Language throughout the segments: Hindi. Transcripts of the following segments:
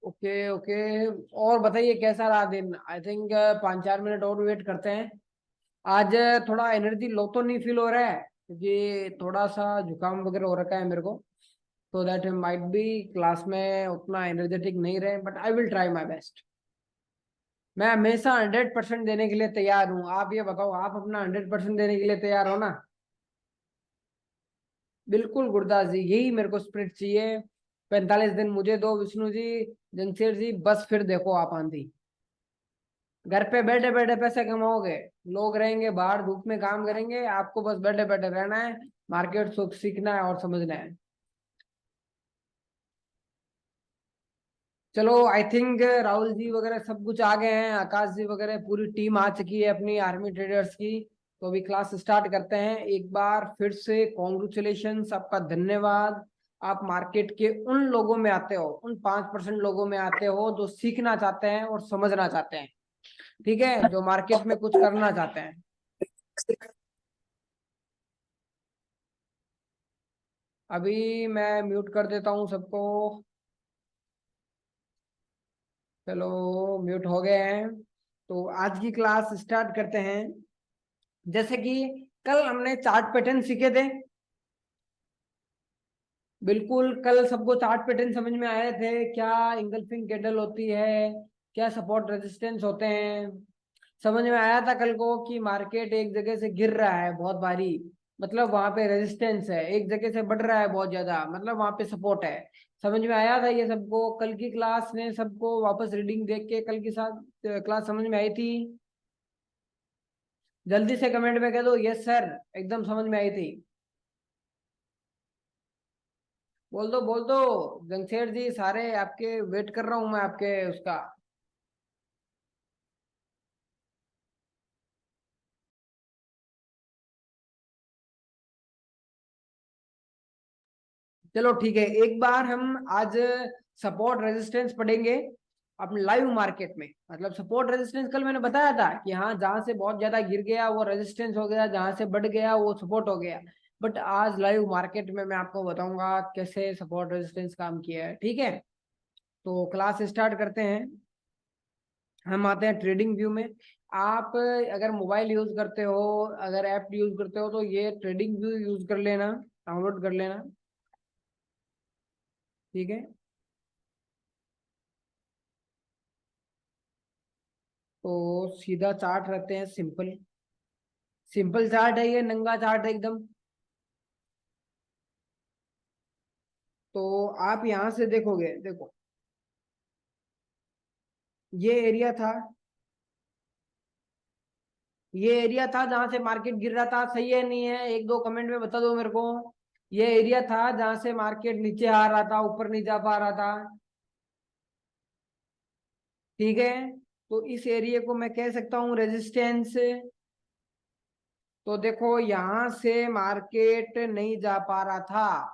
Okay okay. और बताइए कैसा रहा दिन? आई थिंक 5-4 मिनट और वेट करते हैं। आज थोड़ा एनर्जी लो तो नहीं फील हो रहा है, क्योंकि थोड़ा सा जुकाम वगैरह हो रखा है मेरे को। तो दैट माइट बी क्लास में उतना एनर्जेटिक नहीं रहे, but I will try my best. मैं हमेशा 100% देने के लिए तैयार हूँ। आप ये बताओ, आप अपना 100% देने के लिए तैयार हो ना? बिल्कुल गुरदास जी, यही मेरे को स्प्रिट चाहिए। 45 दिन मुझे दो विष्णु जी, जमशेद जी, बस फिर देखो आप आंधी। घर पे बैठे बैठे पैसे कमाओगे। लोग रहेंगे बाहर धूप में काम करेंगे, आपको बस बैठे बैठे रहना है। मार्केट सीखना है और समझना है। चलो, आई थिंक राहुल जी वगैरह सब कुछ आ गए हैं, आकाश जी वगैरह पूरी टीम आ चुकी है अपनी आर्मी ट्रेडर्स की। तो अभी क्लास स्टार्ट करते हैं। एक बार फिर से कॉन्ग्रेचुलेशन, आपका धन्यवाद। आप मार्केट के उन लोगों में आते हो, उन 5% लोगों में आते हो जो सीखना चाहते हैं और समझना चाहते हैं। ठीक है, जो मार्केट में कुछ करना चाहते हैं। अभी मैं म्यूट कर देता हूँ सबको। चलो, म्यूट हो गए हैं। तो आज की क्लास स्टार्ट करते हैं। जैसे कि कल हमने चार्ट पैटर्न सीखे थे। बिल्कुल, कल सबको चार्ट पैटर्न समझ में आए थे? क्या इंगल्फिंग कैंडल होती है, क्या सपोर्ट रेजिस्टेंस होते हैं? समझ में आया था कल को कि मार्केट एक जगह से गिर रहा है बहुत भारी, मतलब वहां पे रेजिस्टेंस है। एक जगह से बढ़ रहा है बहुत ज्यादा, मतलब वहां पे सपोर्ट है। समझ में आया था ये सबको? कल की क्लास ने सबको वापस रीडिंग देख के कल की साथ क्लास समझ में आई थी? जल्दी से कमेंट में कह दो यस सर, एकदम समझ में आई थी। बोल दो बोल दो। जंगशेर जी सारे आपके वेट कर रहा हूँ मैं, आपके उसका। चलो ठीक है, एक बार हम आज सपोर्ट रेजिस्टेंस पढ़ेंगे अपने लाइव मार्केट में। मतलब सपोर्ट रेजिस्टेंस कल मैंने बताया था कि हाँ, जहां से बहुत ज्यादा गिर गया वो रेजिस्टेंस हो गया, जहां से बढ़ गया वो सपोर्ट हो गया। बट आज लाइव मार्केट में मैं आपको बताऊंगा कैसे सपोर्ट रेजिस्टेंस काम किया है। ठीक है, तो क्लास स्टार्ट करते हैं। हम आते हैं ट्रेडिंग व्यू में। आप अगर मोबाइल यूज करते हो, अगर ऐप यूज करते हो, तो ये ट्रेडिंग व्यू यूज कर लेना, डाउनलोड कर लेना। ठीक है, तो सीधा चार्ट रखते हैं, सिंपल। सिंपल चार्ट है ये, नंगा चार्ट है एकदम। तो आप यहां से देखोगे, देखो ये एरिया था, ये एरिया था जहां से मार्केट गिर रहा था। सही है नहीं है, एक दो कमेंट में बता दो मेरे को। ये एरिया था जहां से मार्केट नीचे आ रहा था, ऊपर नहीं जा पा रहा था। ठीक है, तो इस एरिया को मैं कह सकता हूँ रेजिस्टेंस। तो देखो यहां से मार्केट नहीं जा पा रहा था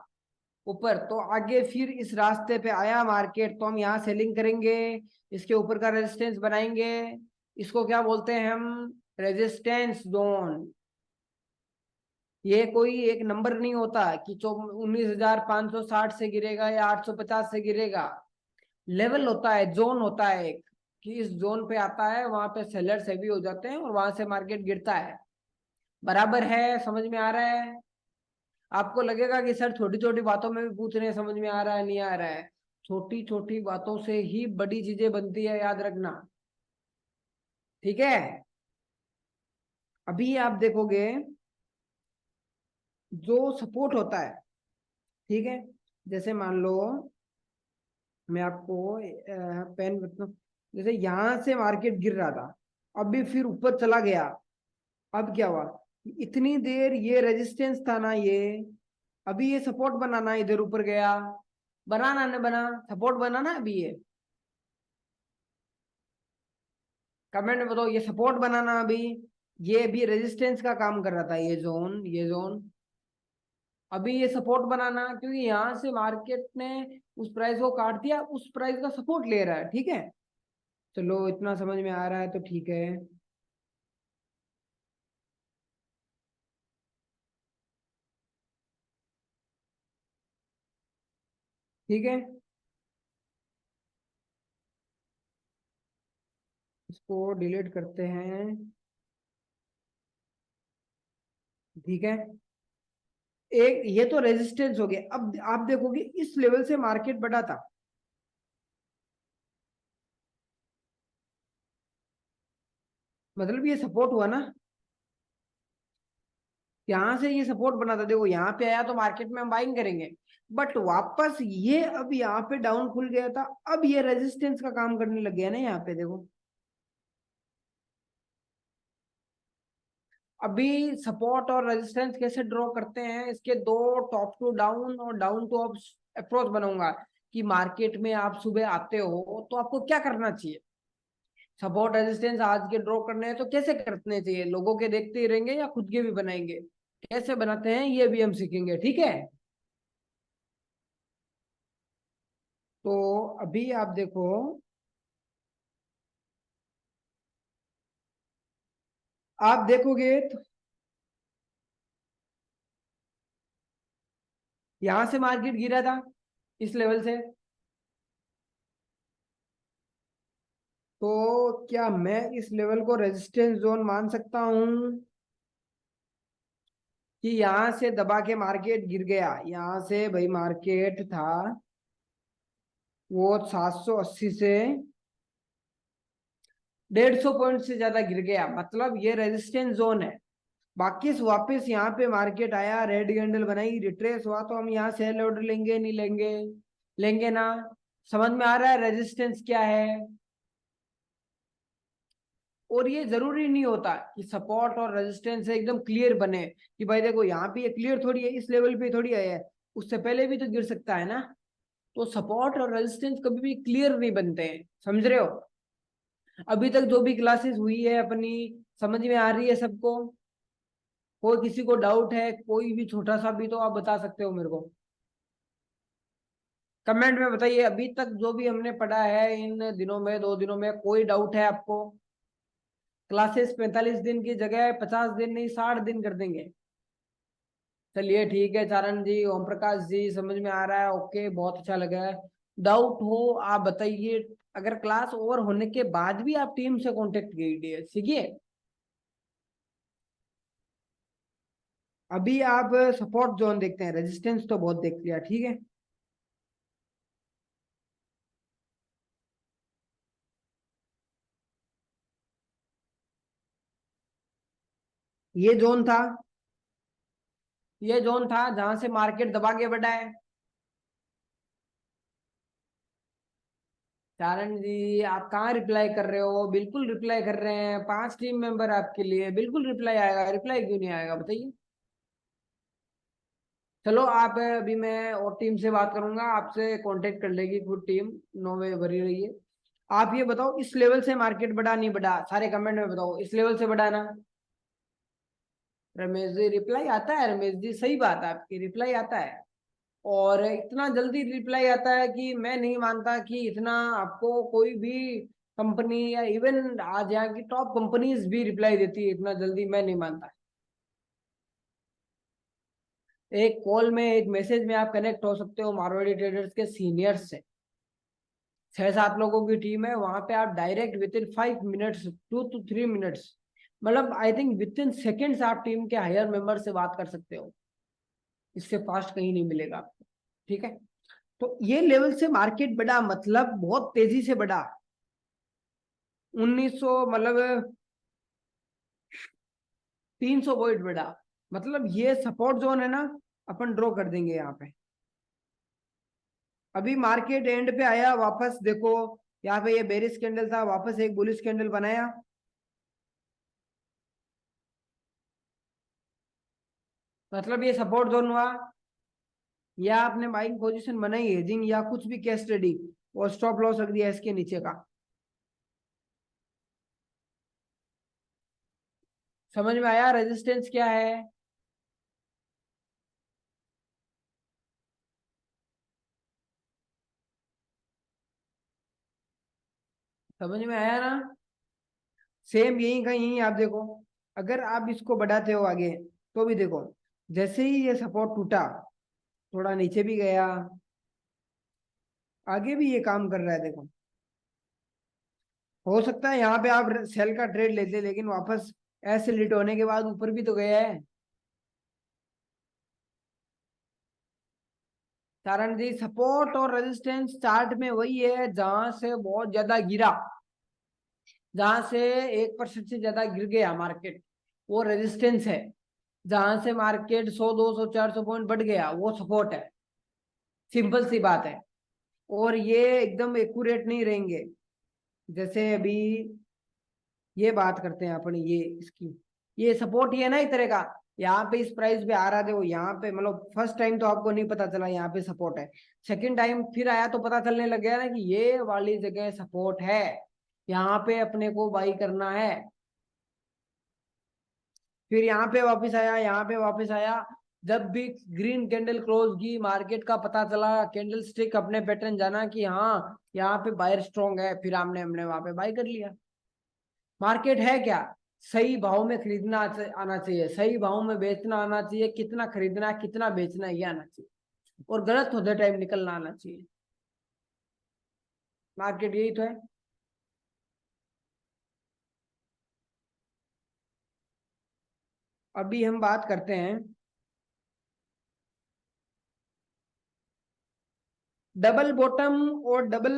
ऊपर, तो आगे फिर इस रास्ते पे आया मार्केट, तो हम यहाँ सेलिंग करेंगे। इसके ऊपर का रेजिस्टेंस बनाएंगे। इसको क्या बोलते हैं हम? Resistance zone. ये कोई एक नंबर नहीं होता कि 19,560 से गिरेगा या 850 से गिरेगा। लेवल होता है, जोन होता है एक, कि इस जोन पे आता है, वहां पे सेलर्स हैवी हो जाते हैं और वहां से मार्केट गिरता है। बराबर है? समझ में आ रहा है? आपको लगेगा कि सर छोटी छोटी बातों में भी पूछ रहे हैं, समझ में आ रहा है नहीं आ रहा है? छोटी छोटी बातों से ही बड़ी चीजें बनती है, याद रखना। ठीक है, अभी आप देखोगे जो सपोर्ट होता है। ठीक है, जैसे मान लो मैं आपको पेन मतलब, जैसे यहां से मार्केट गिर रहा था, अभी फिर ऊपर चला गया। अब क्या हुआ? इतनी देर ये रेजिस्टेंस था ना ये, अभी ये सपोर्ट बनाना, इधर ऊपर गया। बनाना न बना, सपोर्ट बना ना अभी ये। कमेंट में बताओ, ये सपोर्ट बनाना अभी। ये भी रेजिस्टेंस का काम कर रहा था, ये जोन, ये जोन। अभी ये सपोर्ट बनाना, क्योंकि यहां से मार्केट ने उस प्राइस को काट दिया, उस प्राइस का सपोर्ट ले रहा है। ठीक है, चलो इतना समझ में आ रहा है तो ठीक है। ठीक है, इसको डिलीट करते हैं, ठीक है। एक ये तो रेजिस्टेंस हो गया। अब आप देखोगे इस लेवल से मार्केट बढ़ा था, मतलब ये सपोर्ट हुआ ना, यहां से ये सपोर्ट बना था, देखो यहाँ पे आया तो मार्केट में हम बाइंग करेंगे, बट वापस ये अब यहाँ पे डाउन खुल गया था, अब ये रेजिस्टेंस का काम करने लग गया ना यहाँ पे देखो। अभी सपोर्ट और रेजिस्टेंस कैसे ड्रॉ करते हैं, इसके दो टॉप टू डाउन और डाउन टू अप अप्रोच बनाऊंगा, कि मार्केट में आप सुबह आते हो तो आपको क्या करना चाहिए। सपोर्ट रेजिस्टेंस आज के ड्रॉ करने हैं तो कैसे करने चाहिए, लोगों के देखते ही रहेंगे या खुद के भी बनाएंगे, कैसे बनाते हैं ये भी हम सीखेंगे, ठीक है। तो अभी आप देखो, आप देखोगे तो यहां से मार्केट गिरा था इस लेवल से, तो क्या मैं इस लेवल को रेजिस्टेंस जोन मान सकता हूं, कि यहां से दबा के मार्केट गिर गया, यहां से भाई मार्केट था वो 780 से 150 पॉइंट से ज्यादा गिर गया, मतलब ये रेजिस्टेंस जोन है। बाकी वापस यहाँ पे मार्केट आया, रेड कैंडल बनाई, रिट्रेस हुआ, तो हम यहाँ सेल ऑर्डर लेंगे नहीं लेंगे, लेंगे ना। समझ में आ रहा है रेजिस्टेंस क्या है। और ये जरूरी नहीं होता कि सपोर्ट और रेजिस्टेंस एकदम क्लियर बने, कि भाई देखो यहाँ पे ये क्लियर थोड़ी है, इस लेवल पे थोड़ी है, उससे पहले भी तो गिर सकता है ना। तो सपोर्ट और रेजिस्टेंस कभी भी क्लियर नहीं बनते हैं, समझ रहे हो। अभी तक जो भी क्लासेस हुई है अपनी, समझ में आ रही है सबको। कोई किसी को डाउट है, कोई भी छोटा सा भी, तो आप बता सकते हो मेरे को, कमेंट में बताइए। अभी तक जो भी हमने पढ़ा है इन दिनों में, 2 दिनों में, कोई डाउट है आपको। क्लासेस 45 दिन की जगह 50 दिन नहीं 60 दिन कर देंगे। चलिए ठीक है चारण जी, ओम प्रकाश जी, समझ में आ रहा है, ओके, बहुत अच्छा लगा है। डाउट हो आप बताइए, अगर क्लास ओवर होने के बाद भी आप टीम से कांटेक्ट कीजिए, सीखिए। अभी आप सपोर्ट जोन देखते हैं, रेजिस्टेंस तो बहुत देख लिया, ठीक है। ये जोन था, ये जोन था जहां से मार्केट दबा के बढ़ा है। चारण जी आप कहाँ रिप्लाई कर रहे हो, बिल्कुल रिप्लाई कर रहे हैं, 5 टीम मेंबर आपके लिए, बिल्कुल रिप्लाई आएगा, रिप्लाई क्यों नहीं आएगा बताइए। चलो आप अभी मैं और टीम से बात करूंगा, आपसे कांटेक्ट कर लेगी खुद टीम, 9 बजे भरी रही है। आप ये बताओ इस लेवल से मार्केट बढ़ा नहीं बढ़ा, सारे कमेंट में बताओ, इस लेवल से बढ़ा ना। रमेश जी रिप्लाई आता है, रमेश जी सही बात है आपकी, रिप्लाई आता है। और इतना जल्दी रिप्लाई आता है कि मैं नहीं मानता कि इतना आपको कोई भी कंपनी या इवन आज यहाँ की टॉप कंपनीज भी रिप्लाई देती है इतना जल्दी, मैं नहीं मानता। एक कॉल में, एक मैसेज में आप कनेक्ट हो सकते हो मारवाड़ी ट्रेडर्स के सीनियर्स से। 6-7 लोगों की टीम है वहां पे, आप direct within 5 minutes, 2 to 3 minutes, मतलब I think within seconds आप टीम के हायर मेंबर से बात कर सकते हो। इससे फास्ट कहीं नहीं मिलेगा आपको, ठीक है। तो ये लेवल से मार्केट बढ़ा, मतलब बहुत तेजी से बढ़ा। 1900, मतलब 300 पॉइंट बढ़ा, मतलब ये सपोर्ट जोन है ना, अपन ड्रॉ कर देंगे यहाँ पे। अभी मार्केट एंड पे आया वापस, देखो यहाँ पे ये बेरिश कैंडल था, वापस एक बुलिश कैंडल बनाया, मतलब ये सपोर्ट जोन हुआ। या आपने बाइंग पोजीशन बनाई हेजिंग या कुछ भी केस स्टडी, और स्टॉप लॉस रख दिया इसके नीचे का। समझ में आया रेजिस्टेंस क्या है। समझ में आया ना। सेम यही का यही आप देखो, अगर आप इसको बढ़ाते हो आगे, तो भी देखो जैसे ही ये सपोर्ट टूटा, थोड़ा नीचे भी गया, आगे भी ये काम कर रहा है देखो। हो सकता है यहाँ पे आप सेल का ट्रेड लेते, लेकिन वापस ऐसे लिट होने के बाद ऊपर भी तो गया है। कारण जी सपोर्ट और रेजिस्टेंस चार्ट में वही है जहां से बहुत ज्यादा गिरा, जहां से 1% से ज्यादा गिर गया मार्केट, वो रेजिस्टेंस है। जहां से मार्केट 100 200 400 पॉइंट बढ़ गया वो सपोर्ट है। सिंपल सी बात है। और ये एकदम एक्यूरेट नहीं रहेंगे। जैसे अभी ये बात करते हैं अपन, ये इसकी, ये सपोर्ट ये ना एक तरह का, यहाँ पे इस प्राइस पे आ रहा था वो, यहाँ पे मतलब फर्स्ट टाइम तो आपको नहीं पता चला यहाँ पे सपोर्ट है। सेकंड टाइम फिर आया तो पता चलने लग गया ना कि ये वाली जगह सपोर्ट है, यहाँ पे अपने को बाई करना है। फिर यहाँ पे वापस आया, यहाँ पे वापस आया। जब भी ग्रीन कैंडल क्लोज की, मार्केट का पता चला, कैंडल स्टिक अपने पैटर्न जाना कि हाँ यहाँ पे बायर स्ट्रॉन्ग है, फिर हमने हमने वहां पे बाई कर लिया। मार्केट है क्या, सही भाव में खरीदना आना चाहिए, सही भाव में बेचना आना चाहिए, कितना खरीदना है कितना बेचना है ये आना चाहिए, और गलत होते टाइम निकलना आना चाहिए। मार्केट यही तो है। अभी हम बात करते हैं डबल बॉटम और double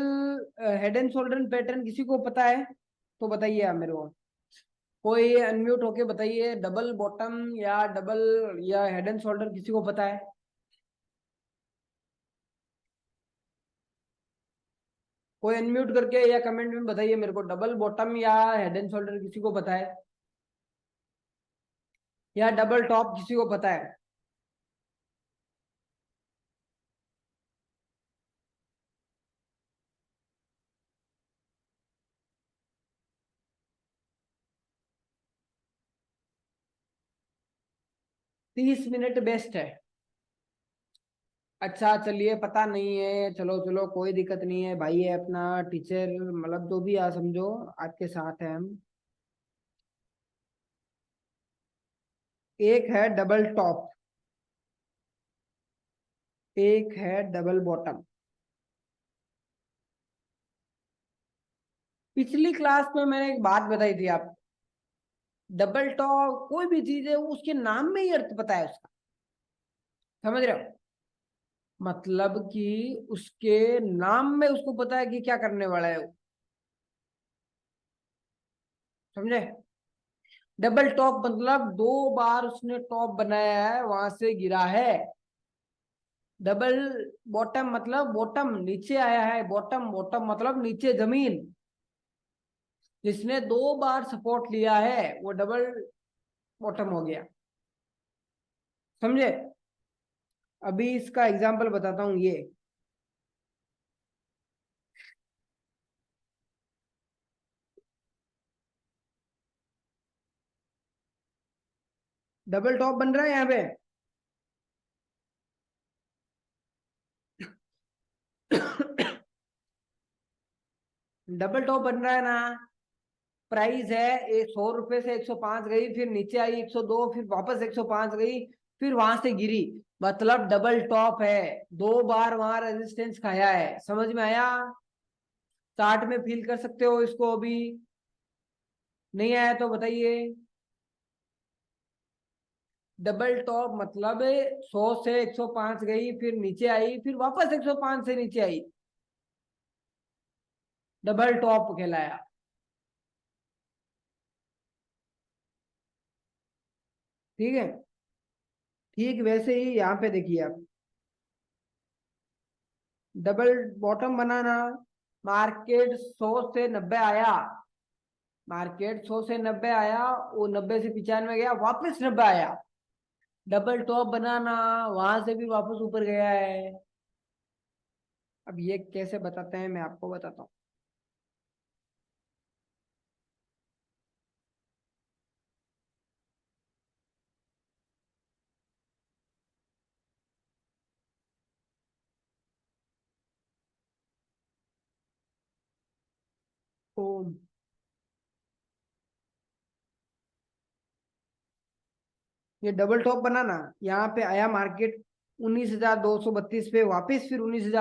head and shoulder pattern, किसी को पता है तो बताइए आप मेरे को। कोई अनम्यूट होके बताइए, डबल बॉटम या डबल या हेड एंड शोल्डर किसी को पता है? कोई अनम्यूट करके या कमेंट में बताइए मेरे को, डबल बॉटम या हेड एंड शोल्डर किसी को पता है, या डबल टॉप किसी को पता है? 30 मिनट बेस्ट है। अच्छा चलिए, पता नहीं है, चलो चलो कोई दिक्कत नहीं है, भाई है अपना, टीचर मतलब जो भी आ समझो, आपके साथ है हम। एक है डबल टॉप, एक है डबल बॉटम। पिछली क्लास में मैंने एक बात बताई थी आप, डबल टॉप कोई भी चीज है उसके नाम में ही अर्थ पता है उसका, समझ रहे हो? मतलब कि उसके नाम में उसको पता है कि क्या करने वाला है वो, समझे? डबल टॉप मतलब 2 बार उसने टॉप बनाया है, वहां से गिरा है। डबल बॉटम मतलब बॉटम नीचे आया है, बॉटम बॉटम मतलब नीचे जमीन, जिसने 2 बार सपोर्ट लिया है वो डबल बॉटम हो गया, समझे? अभी इसका एग्जांपल बताता हूं, ये डबल टॉप बन रहा है यहाँ पे। डबल टॉप बन रहा है ना, प्राइस है 100 रुपए से 105 गई, फिर नीचे आई 102, फिर वापस 105 गई, फिर वहां से गिरी, मतलब डबल टॉप है। 2 बार वहां रेजिस्टेंस खाया है, समझ में आया? चार्ट में फील कर सकते हो इसको अभी? नहीं आया तो बताइए। डबल टॉप मतलब 100 से 105 गई, फिर नीचे आई, फिर वापस 105 से नीचे आई, डबल टॉप कहलाया। ठीक है। ठीक वैसे ही यहाँ पे देखिए आप, डबल बॉटम बनाना, मार्केट 100 से 90 आया, मार्केट 100 से 90 आया, वो 90 से 95 गया, वापस 90 आया, डबल टॉप बनाना, वहां से भी वापस ऊपर गया है। अब ये कैसे बताते हैं मैं आपको बताता हूँ। तो ये डबल टॉप बनाना, यहाँ पे आया मार्केट 19,232 पे, वापस फिर 19,000